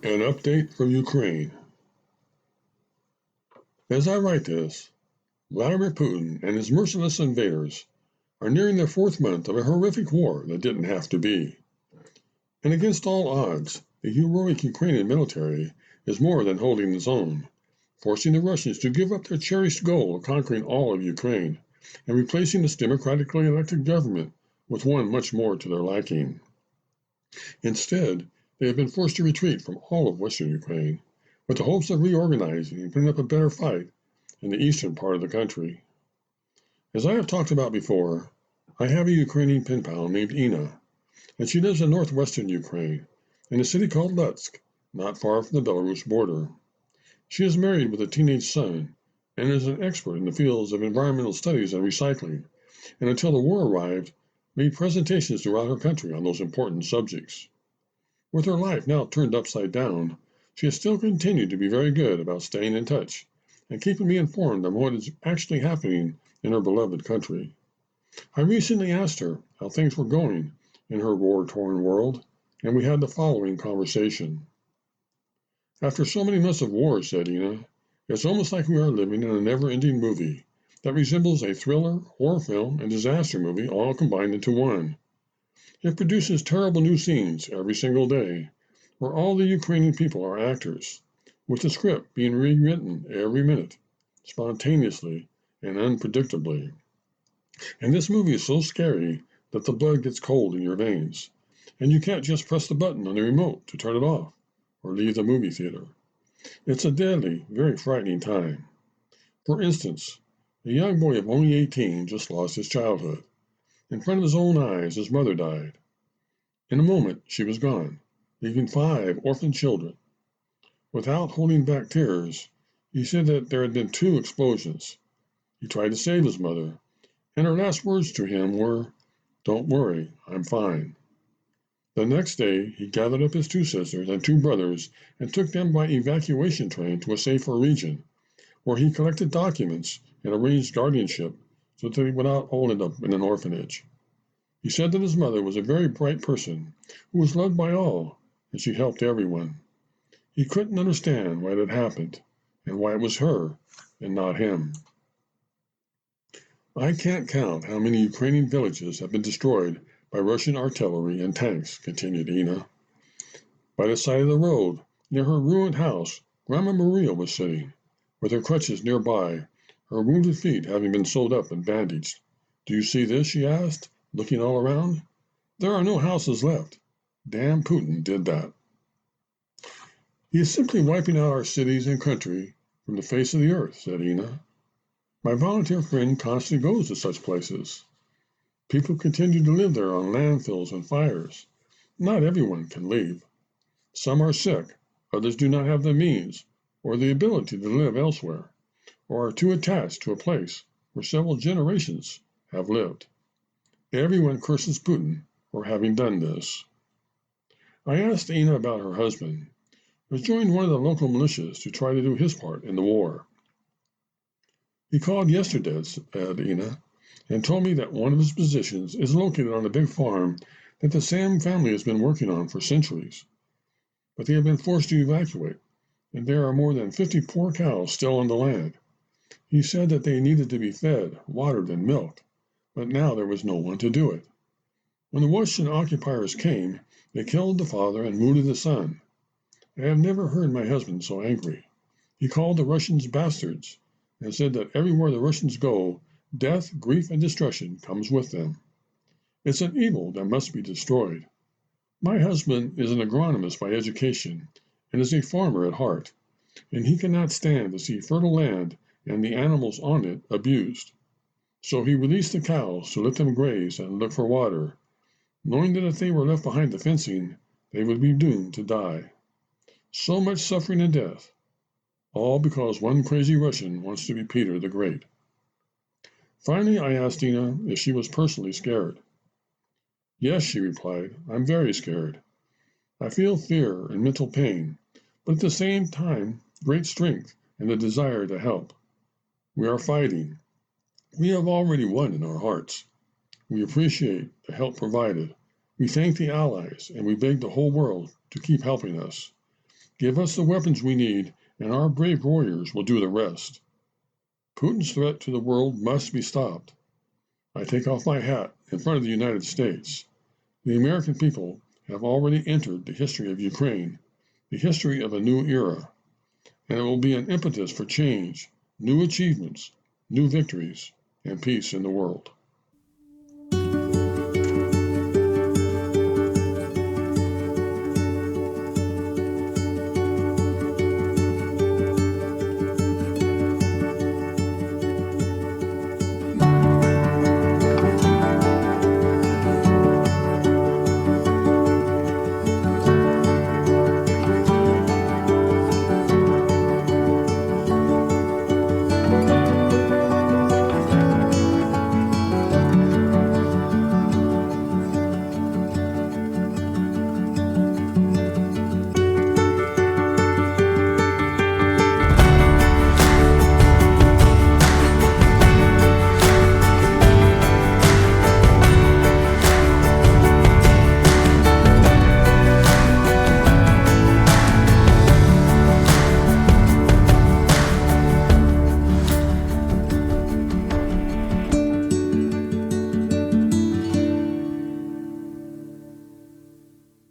An update from Ukraine. As I write this, Vladimir Putin and his merciless invaders are nearing their fourth month of a horrific war that didn't have to be. And against all odds, the heroic Ukrainian military is more than holding its own, forcing the Russians to give up their cherished goal of conquering all of Ukraine and replacing this democratically elected government with one much more to their liking. Instead, they have been forced to retreat from all of Western Ukraine with the hopes of reorganizing and putting up a better fight in the eastern part of the country. As I have talked about before, I have a Ukrainian pen pal named Ina, and she lives in northwestern Ukraine, in a city called Lutsk, not far from the Belarus border. She is married with a teenage son and is an expert in the fields of environmental studies and recycling, and until the war arrived, made presentations throughout her country on those important subjects. With her life now turned upside down, she has still continued to be very good about staying in touch and keeping me informed on what is actually happening in her beloved country. I recently asked her how things were going in her war-torn world, and we had the following conversation. After so many months of war, said Ina, it's almost like we are living in a never-ending movie that resembles a thriller, horror film, and disaster movie all combined into one. It produces terrible new scenes every single day, where all the Ukrainian people are actors, with the script being rewritten every minute, spontaneously and unpredictably. And this movie is so scary that the blood gets cold in your veins, and you can't just press the button on the remote to turn it off or leave the movie theater. It's a deadly, very frightening time. For instance, a young boy of only 18 just lost his childhood. In front of his own eyes, his mother died. In a moment, she was gone, leaving 5 orphan children. Without holding back tears, he said that there had been 2 explosions. He tried to save his mother, and her last words to him were, "Don't worry, I'm fine." The next day, he gathered up his 2 sisters and 2 brothers and took them by evacuation train to a safer region, where he collected documents and arranged guardianship so that they would not all end up in an orphanage. He said that his mother was a very bright person who was loved by all, and she helped everyone. He couldn't understand why it had happened and why it was her and not him. I can't count how many Ukrainian villages have been destroyed by Russian artillery and tanks, continued Ina. By the side of the road, near her ruined house, Grandma Maria was sitting, with her crutches nearby, her wounded feet having been sewed up and bandaged. Do you see this? She asked, looking all around. There are no houses left. Damn Putin did that. He is simply wiping out our cities and country from the face of the earth, said Ina. My volunteer friend constantly goes to such places. People continue to live there on landfills and fires. Not everyone can leave. Some are sick, others do not have the means or the ability to live elsewhere, or are too attached to a place where several generations have lived. Everyone curses Putin for having done this. I asked Ina about her husband, who has joined one of the local militias to try to do his part in the war. He called yesterday, said Ina, and told me that one of his positions is located on a big farm that the Sam family has been working on for centuries. But they have been forced to evacuate, and there are more than 50 poor cows still on the land. He said that they needed to be fed, watered, and milked, but now there was no one to do it. When the Russian occupiers came, they killed the father and wounded the son. I have never heard my husband so angry. He called the Russians bastards and said that everywhere the Russians go, death, grief, and destruction comes with them. It's an evil that must be destroyed. My husband is an agronomist by education and is a farmer at heart, and he cannot stand to see fertile land and the animals on it abused. So he released the cows to let them graze and look for water, knowing that if they were left behind the fencing, they would be doomed to die. So much suffering and death, all because one crazy Russian wants to be Peter the Great. Finally, I asked Ina if she was personally scared. Yes, she replied, I'm very scared. I feel fear and mental pain, but at the same time, great strength and the desire to help. We are fighting. We have already won in our hearts. We appreciate the help provided. We thank the Allies, and we beg the whole world to keep helping us. Give us the weapons we need, and our brave warriors will do the rest. Putin's threat to the world must be stopped. I take off my hat in front of the United States. The American people have already entered the history of Ukraine, the history of a new era, and it will be an impetus for change, new achievements, new victories, and peace in the world.